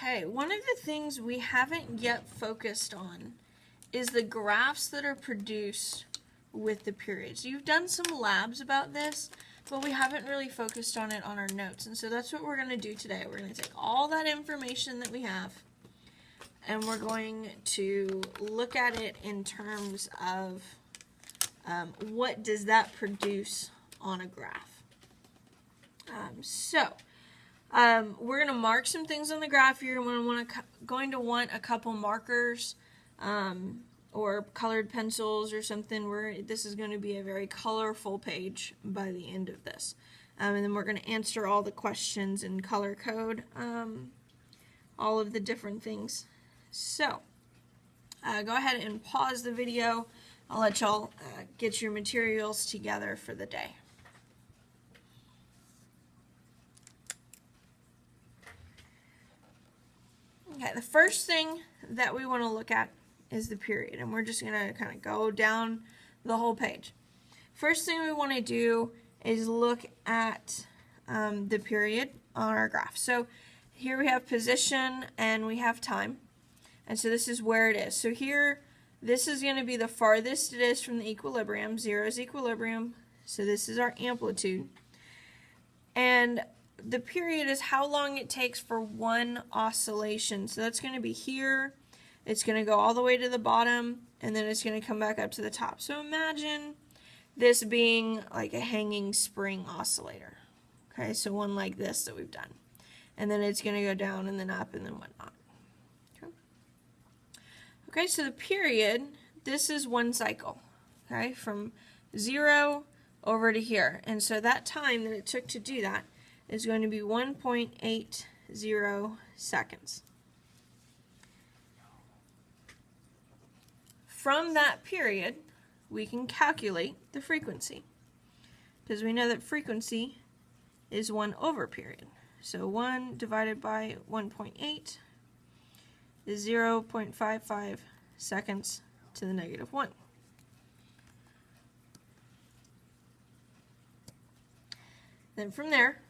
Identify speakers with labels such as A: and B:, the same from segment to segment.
A: Okay, one of the things we haven't yet focused on is the graphs that are produced with the periods. You've done some labs about this, but we haven't really focused on it on our notes. And so that's what we're going to do today. We're going to take all that information that we have and we're going to look at it in terms of what does that produce on a graph. We're going to mark some things on the graph. You're going to want a couple markers or colored pencils or something. This is going to be a very colorful page by the end of this. And then we're going to answer all the questions in color code, all of the different things. So go ahead and pause the video. I'll let y'all get your materials together for the day. Okay, the first thing that we want to look at is the period, and we're just going to kind of go down the whole page. First thing we want to do is look at the period on our graph. So here we have position and we have time, and so this is where it is. So here, this is going to be the farthest it is from the equilibrium. 0 is equilibrium, so this is our amplitude. And the period is how long it takes for one oscillation. So that's going to be here. It's going to go all the way to the bottom, and then it's going to come back up to the top. So imagine this being like a hanging spring oscillator. Okay, so one like this that we've done. And then it's going to go down and then up and then whatnot. Okay, so the period, this is one cycle. Okay, from 0 over to here. And so that time that it took to do that is going to be 1.80 seconds. From that period, we can calculate the frequency, because we know that frequency is 1 over period. So 1 divided by 1.8 is 0.55 seconds to the negative 1. Then from there,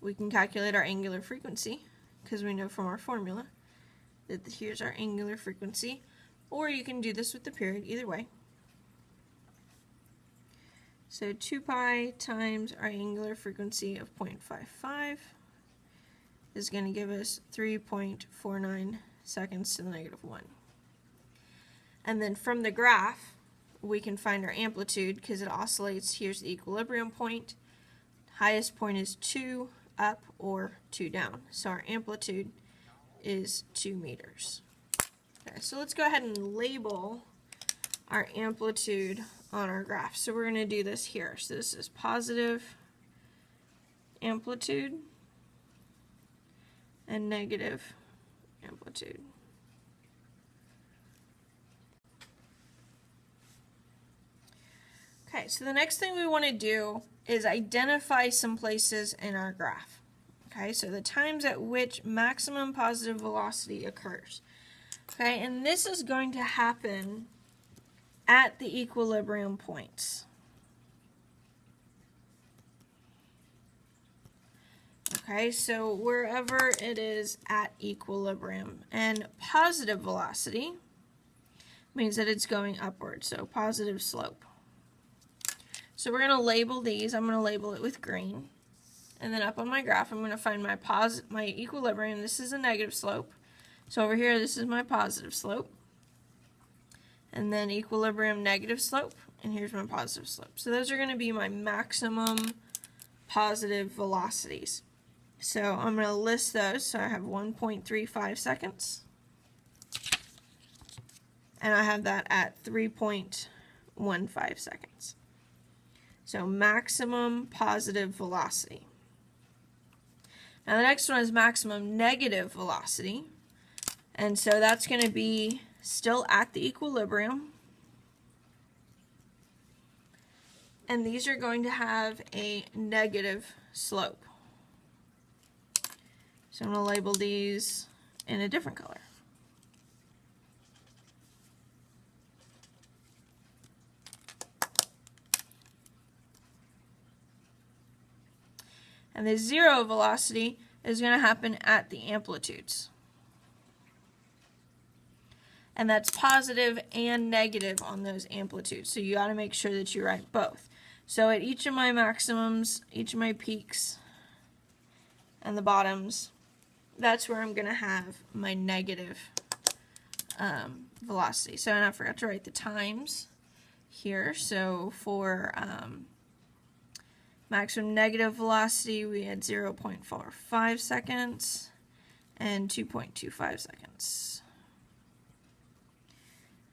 A: we can calculate our angular frequency, because we know from our formula that here's our angular frequency, or you can do this with the period, either way. So 2 pi times our angular frequency of 0.55 is going to give us 3.49 seconds to the negative 1. And then from the graph, we can find our amplitude, because it oscillates. Here's the equilibrium point. Highest point is 2 up or 2 down. So our amplitude is 2 meters. Okay, so let's go ahead and label our amplitude on our graph. So we're going to do this here. So this is positive amplitude and negative amplitude. Okay, so the next thing we want to do is identify some places in our graph. Okay, so the times at which maximum positive velocity occurs. Okay, and this is going to happen at the equilibrium points. Okay, so wherever it is at equilibrium. And positive velocity means that it's going upward, so positive slope. So we're going to label these. I'm going to label it with green. And then up on my graph, I'm going to find my equilibrium. This is a negative slope. So over here, this is my positive slope. And then equilibrium negative slope. And here's my positive slope. So those are going to be my maximum positive velocities. So I'm going to list those. So I have 1.35 seconds. And I have that at 3.15 seconds. So maximum positive velocity. Now the next one is maximum negative velocity. And so that's going to be still at the equilibrium. And these are going to have a negative slope. So I'm going to label these in a different color. And the zero velocity is going to happen at the amplitudes. and that's positive and negative on those amplitudes. So you got to make sure that you write both. So at each of my maximums, each of my peaks, and the bottoms, that's where I'm going to have my negative velocity. So, and I forgot to write the times here. So for maximum negative velocity, we had 0.45 seconds and 2.25 seconds.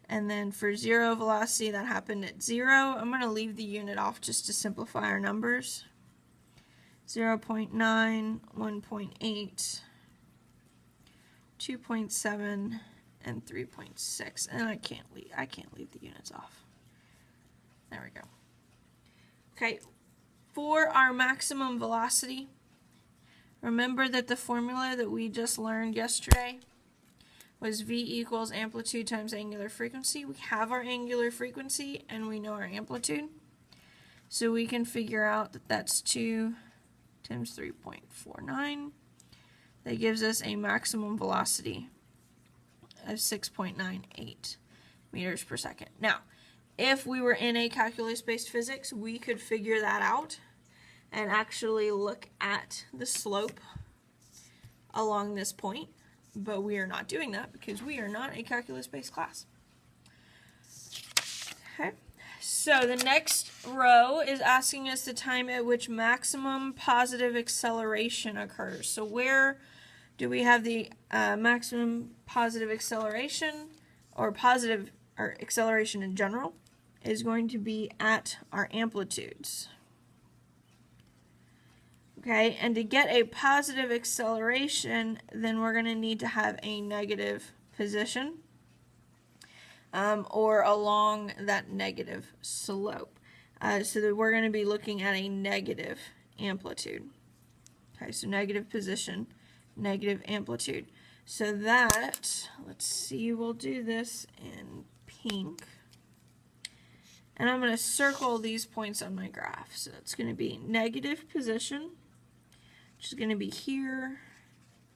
A: And then for zero velocity, that happened at 0. I'm going to leave the unit off just to simplify our numbers. 0.9, 1.8, 2.7, and 3.6. And I can't leave the units off. There we go. Okay, for our maximum velocity, remember that the formula that we just learned yesterday was V equals amplitude times angular frequency. We have our angular frequency and we know our amplitude. So we can figure out that that's 2 times 3.49. That gives us a maximum velocity of 6.98 meters per second. Now, if we were in a calculus-based physics, we could figure that out and actually look at the slope along this point. But we are not doing that because we are not a calculus-based class. Okay, so the next row is asking us the time at which maximum positive acceleration occurs. So where do we have the maximum positive acceleration, or acceleration in general, is going to be at our amplitudes. Okay, and to get a positive acceleration, then we're going to need to have a negative position or along that negative slope. So that we're going to be looking at a negative amplitude. Okay, so negative position, negative amplitude. So that, let's see, we'll do this in pink. And I'm going to circle these points on my graph. So it's going to be negative position, which is going to be here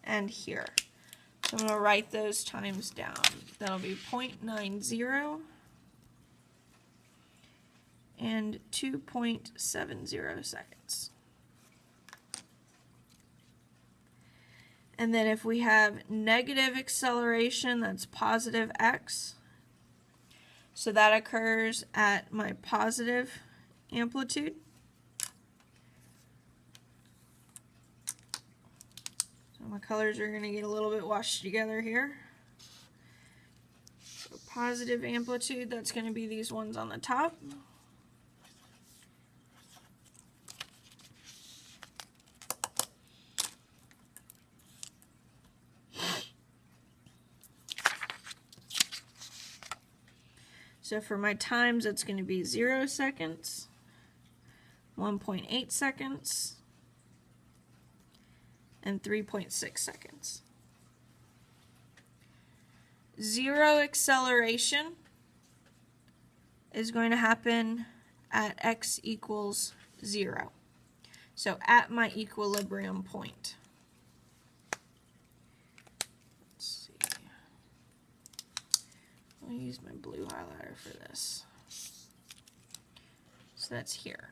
A: and here. So I'm going to write those times down. That'll be 0.90 and 2.70 seconds. And then if we have negative acceleration, that's positive x. So that occurs at my positive amplitude. So my colors are going to get a little bit washed together here. So positive amplitude, that's going to be these ones on the top. So for my times, it's going to be 0 seconds, 1.8 seconds, and 3.6 seconds. Zero acceleration is going to happen at x equals 0. So at my equilibrium point. I'll use my blue highlighter for this. So that's here.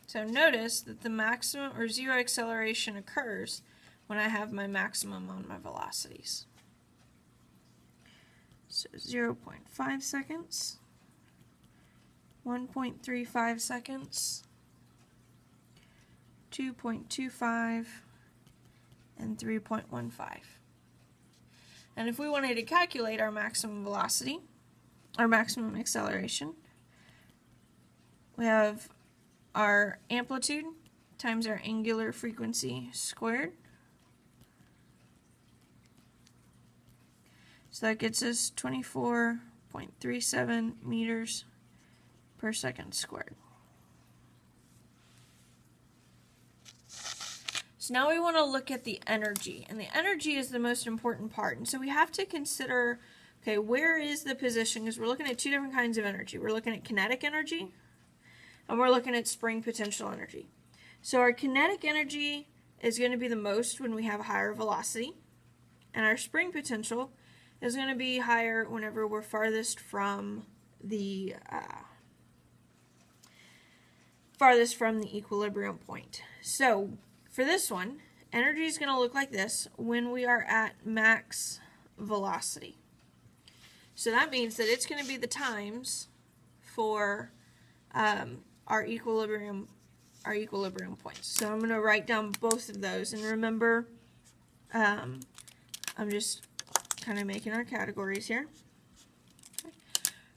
A: So notice that the maximum or zero acceleration occurs when I have my maximum on my velocities. So 0.5 seconds, 1.35 seconds, 2.25, and 3.15. And if we wanted to calculate our maximum velocity, our maximum acceleration, we have our amplitude times our angular frequency squared. So that gets us 24.37 meters per second squared. So now we want to look at the energy, and the energy is the most important part. And so we have to consider, okay, where is the position? Because we're looking at two different kinds of energy. We're looking at kinetic energy, and we're looking at spring potential energy. So our kinetic energy is going to be the most when we have a higher velocity, and our spring potential is going to be higher whenever we're farthest from the equilibrium point. So for this one, energy is going to look like this when we are at max velocity. So that means that it's going to be the times for our equilibrium points. So I'm going to write down both of those, and remember, I'm just kind of making our categories here.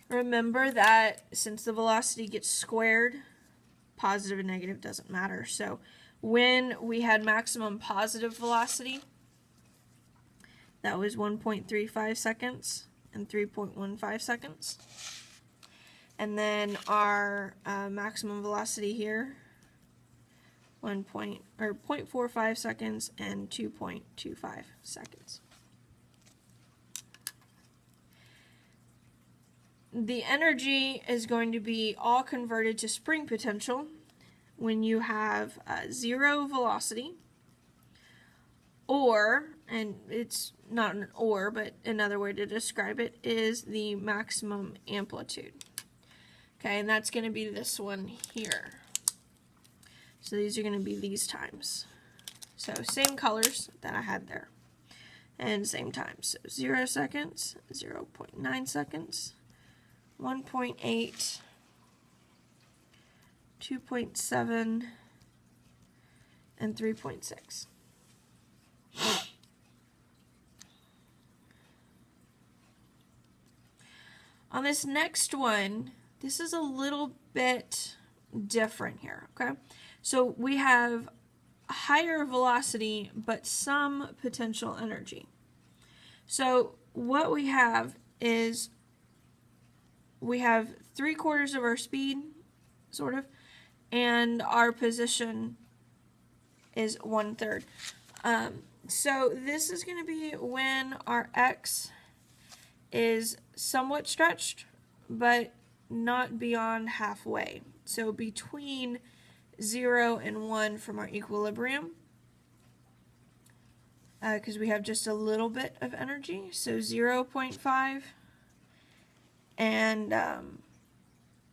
A: Remember that since the velocity gets squared, positive and negative doesn't matter. So when we had maximum positive velocity, that was 1.35 seconds and 3.15 seconds. And then our maximum velocity here, 0.45 seconds and 2.25 seconds. The energy is going to be all converted to spring potential when you have zero velocity, or, and it's not an or, but another way to describe it is the maximum amplitude. Okay, and that's going to be this one here. So these are going to be these times. So same colors that I had there. And same times. So 0 seconds, 0.9 seconds, 1.8, 2.7, and 3.6. On this next one, this is a little bit different here, okay? So we have higher velocity, but some potential energy. So what we have is we have 3/4 of our speed, sort of, and our position is 1/3. So this is going to be when our x is somewhat stretched, but not beyond halfway. So between 0 and 1 from our equilibrium, because we have just a little bit of energy. So 0.5 and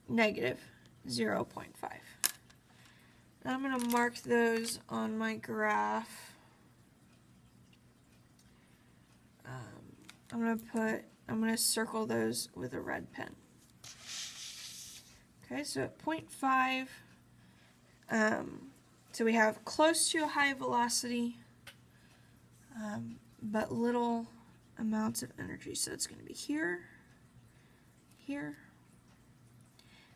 A: negative 0.5. I'm going to mark those on my graph. I'm going to circle those with a red pen. Okay, so at 0.5, so we have close to a high velocity, but little amounts of energy. So it's going to be here, here,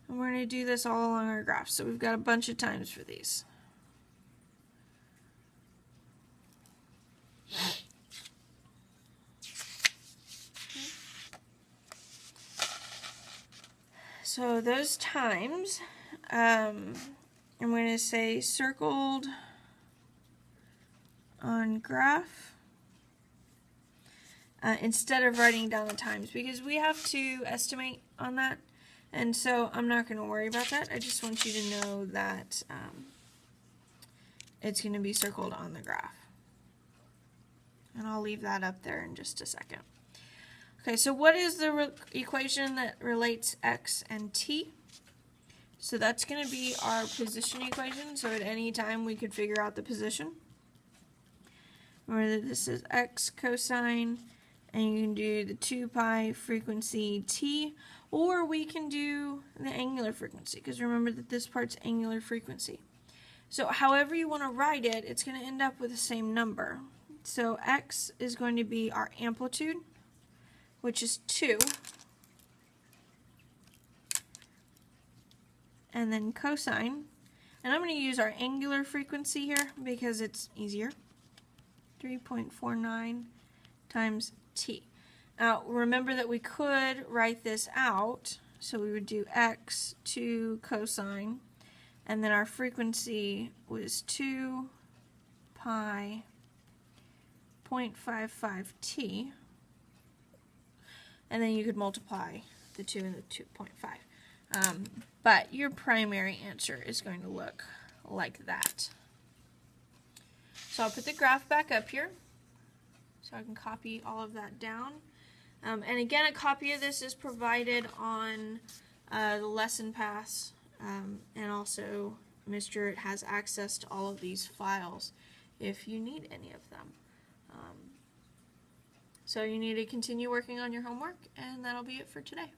A: and we're going to do this all along our graph. So we've got a bunch of times for these. So those times, I'm going to say circled on graph instead of writing down the times, because we have to estimate on that, and so I'm not going to worry about that. I just want you to know that it's going to be circled on the graph, and I'll leave that up there in just a second. Okay, so what is the equation that relates x and t? So that's going to be our position equation. So at any time we could figure out the position. Remember that this is x cosine, and you can do the 2 pi frequency t, or we can do the angular frequency, because remember that this part's angular frequency. So however you want to write it, it's going to end up with the same number. So x is going to be our amplitude, which is 2, and then cosine, and I'm going to use our angular frequency here because it's easier, 3.49 times t. Now remember that we could write this out, so we would do x to cosine, and then our frequency was 2 pi 0.55 t. And then you could multiply the 2 and the 2.5. But your primary answer is going to look like that. So I'll put the graph back up here so I can copy all of that down. And again, a copy of this is provided on the lesson pass, and also Mr. has access to all of these files if you need any of them. So you need to continue working on your homework, and that'll be it for today.